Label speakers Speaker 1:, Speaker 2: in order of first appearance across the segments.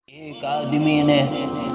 Speaker 1: ایک آدمی نے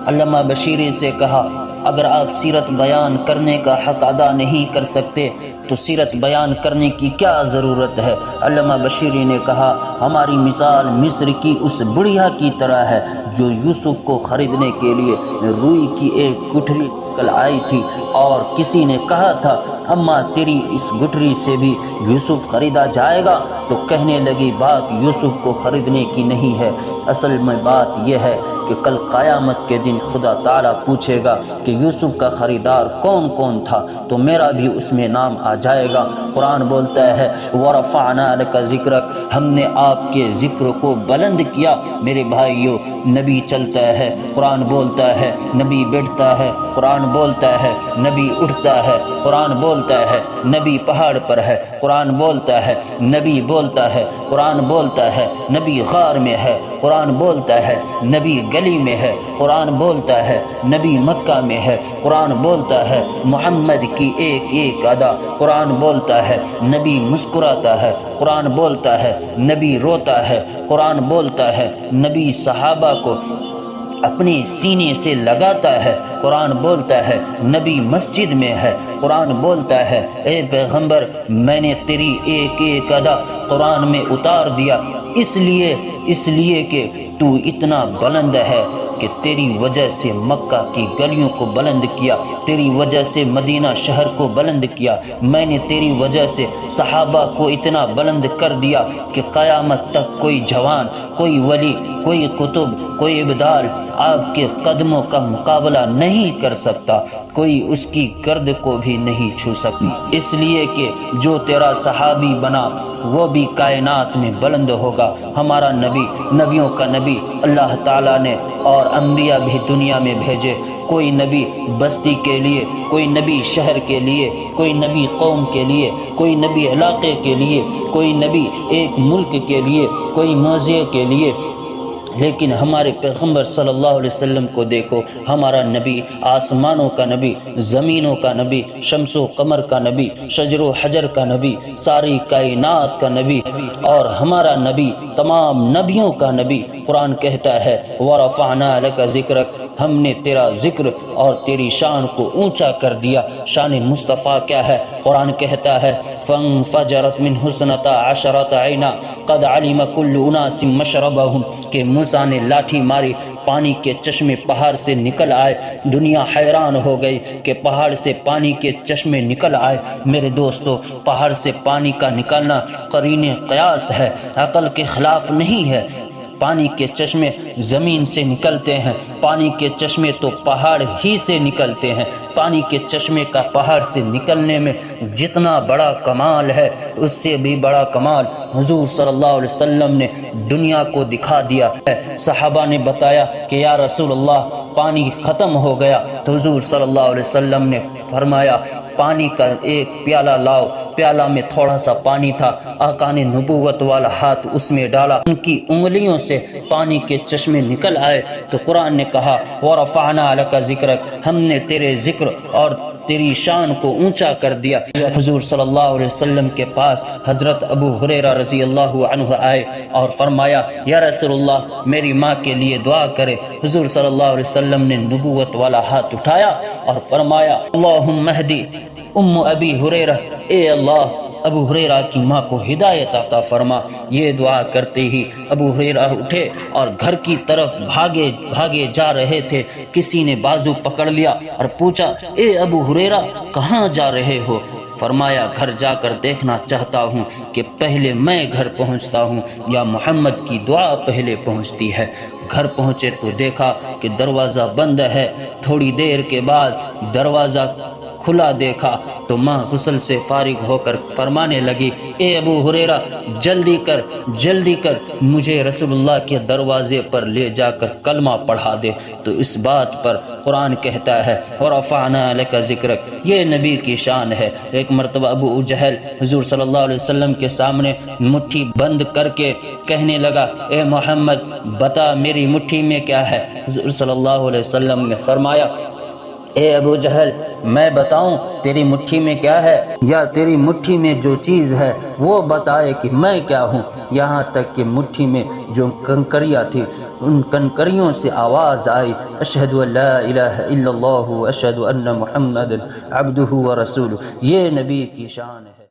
Speaker 1: علامہ بشیری سے کہا، اگر آپ سیرت بیان کرنے کا حق ادا نہیں کر سکتے تو سیرت بیان کرنے کی کیا ضرورت ہے؟ علامہ بشیری نے کہا، ہماری مثال مصر کی اس بڑھیا کی طرح ہے جو یوسف کو خریدنے کے لیے روئی کی ایک گٹھلی کل آئی تھی، اور کسی نے کہا تھا، اماں تیری اس گٹھلی سے بھی یوسف خریدا جائے گا؟ تو کہنے لگی، بات یوسف کو خریدنے کی نہیں ہے، اصل میں بات یہ ہے کہ کل قیامت کے دن خدا تعالیٰ پوچھے گا کہ یوسف کا خریدار کون کون تھا، تو میرا بھی اس میں نام آ جائے گا۔ قرآن بولتا ہے، وَرَفَعْنَا لَكَ ذِكْرَكَ، ہم نے آپ کے ذکر کو بلند کیا۔ میرے بھائیو، نبی چلتا ہے، قرآن بولتا ہے، نبی بیٹھتا ہے، قرآن بولتا ہے، نبی اٹھتا ہے، قرآن بولتا ہے، نبی پہاڑ پر ہے، قرآن بولتا ہے، نبی بولتا ہے، قرآن بولتا ہے، نبی غار میں ہے، قرآن بولتا ہے، نبی گلی میں ہے، قرآن بولتا ہے، نبی مکہ میں ہے، قرآن بولتا ہے، محمد کی ایک ایک ادا، قرآن بولتا ہے، نبی مسکراتا ہے، قرآن بولتا ہے، نبی روتا ہے، قرآن بولتا ہے، نبی صحابہ کو اپنے سینے سے لگاتا ہے، قرآن بولتا ہے، نبی مسجد میں ہے، قرآن بولتا ہے، اے پیغمبر میں نے تیری ایک ایک ادا قرآن میں اتار دیا، اس لیے کہ تو اتنا بلند ہے کہ تیری وجہ سے مکہ کی گلیوں کو بلند کیا، تیری وجہ سے مدینہ شہر کو بلند کیا، میں نے تیری وجہ سے صحابہ کو اتنا بلند کر دیا کہ قیامت تک کوئی جوان، کوئی ولی، کوئی قطب، کوئی ابدال آپ کے قدموں کا مقابلہ نہیں کر سکتا، کوئی اس کی گرد کو بھی نہیں چھو سکتا، اس لیے کہ جو تیرا صحابی بنا وہ بھی کائنات میں بلند ہوگا۔ ہمارا نبی، نبیوں کا نبی اللہ تعالیٰ نے اور انبیاء بھی دنیا میں بھیجے، کوئی نبی بستی کے لیے، کوئی نبی شہر کے لیے، کوئی نبی قوم کے لیے، کوئی نبی علاقے کے لیے، کوئی نبی ایک ملک کے لیے، کوئی موضع کے لیے، لیکن ہمارے پیغمبر صلی اللہ علیہ وسلم کو دیکھو، ہمارا نبی آسمانوں کا نبی، زمینوں کا نبی، شمس و قمر کا نبی، شجر و حجر کا نبی، ساری کائنات کا نبی، اور ہمارا نبی تمام نبیوں کا نبی۔ قرآن کہتا ہے، وَرَفَعْنَا لَكَ ذِكْرَكَ، ہم نے تیرا ذکر اور تیری شان کو اونچا کر دیا۔ شان مصطفیٰ کیا ہے؟ قرآن کہتا ہے، فَانفَجَرَتْ مِنْهُ اثْنَتَا عَشَرَةَ عَيْنًا قَدْ عَلِمَ كُلُّ أُنَاسٍ مَّشْرَبَهُمْ، کہ موسیٰ نے لاٹھی ماری، پانی کے چشمے پہاڑ سے نکل آئے، دنیا حیران ہو گئی کہ پہاڑ سے پانی کے چشمے نکل آئے۔ میرے دوستو، پہاڑ سے پانی کا نکلنا قرین قیاس ہے، عقل کے خلاف نہیں ہے۔ پانی کے چشمے زمین سے نکلتے ہیں، پانی کے چشمے تو پہاڑ ہی سے نکلتے ہیں۔ پانی کے چشمے کا پہاڑ سے نکلنے میں جتنا بڑا کمال ہے، اس سے بھی بڑا کمال حضور صلی اللہ علیہ وسلم نے دنیا کو دکھا دیا ہے۔ صحابہ نے بتایا کہ یا رسول اللہ پانی ختم ہو گیا، تو حضور صلی اللہ علیہ وسلم نے فرمایا، پانی کا ایک پیالہ لاؤ۔ پیالہ میں تھوڑا سا پانی تھا، آقا نے نبوت والا ہاتھ اس میں ڈالا، ان کی انگلیوں سے پانی کے چشمے نکل آئے، تو قرآن نے کہا، وَرَفَعْنَا لَكَ ذِكْرَكَ، ہم نے تیرے ذکر اور تیری شان کو اونچا کر دیا۔ حضور صلی اللہ علیہ وسلم کے پاس حضرت ابو ہریرہ رضی اللہ عنہ آئے اور فرمایا، یا رسول اللہ میری ماں کے لیے دعا کرے۔ حضور صلی اللہ علیہ وسلم نے نبوت والا ہاتھ اٹھایا اور فرمایا، اللہم اہدی ام ابی ہریرہ، اے اللہ ابو ہریرہ کی ماں کو ہدایت عطا فرما۔ یہ دعا کرتے ہی ابو ہریرہ اٹھے اور گھر کی طرف بھاگے جا رہے تھے، کسی نے بازو پکڑ لیا اور پوچھا، اے ابو ہریرہ کہاں جا رہے ہو؟ فرمایا، گھر جا کر دیکھنا چاہتا ہوں کہ پہلے میں گھر پہنچتا ہوں یا محمد کی دعا پہلے پہنچتی ہے۔ گھر پہنچے تو دیکھا کہ دروازہ بند ہے، تھوڑی دیر کے بعد دروازہ کھلا دیکھا تو ماں غسل سے فارغ ہو کر فرمانے لگی، اے ابو ہریرہ جلدی کر مجھے رسول اللہ کے دروازے پر لے جا کر کلمہ پڑھا دے۔ تو اس بات پر قرآن کہتا ہے، وَرَفَعْنَا لَكَ ذِكْرَكَ، یہ نبی کی شان ہے۔ ایک مرتبہ ابو جہل حضور صلی اللہ علیہ وسلم کے سامنے مٹھی بند کر کے کہنے لگا، اے محمد بتا میری مٹھی میں کیا ہے؟ حضور صلی اللہ علیہ وسلم نے فرمایا، اے ابو جہل، میں بتاؤں تیری مٹھی میں کیا ہے، یا تیری مٹھی میں جو چیز ہے وہ بتائے کہ میں کیا ہوں؟ یہاں تک کہ مٹھی میں جو کنکریاں تھی ان کنکریوں سے آواز آئی، اشہد ان لا الہ الا اللہ اشہد ان محمد عبدہ و رسولہ۔ یہ نبی کی شان ہے۔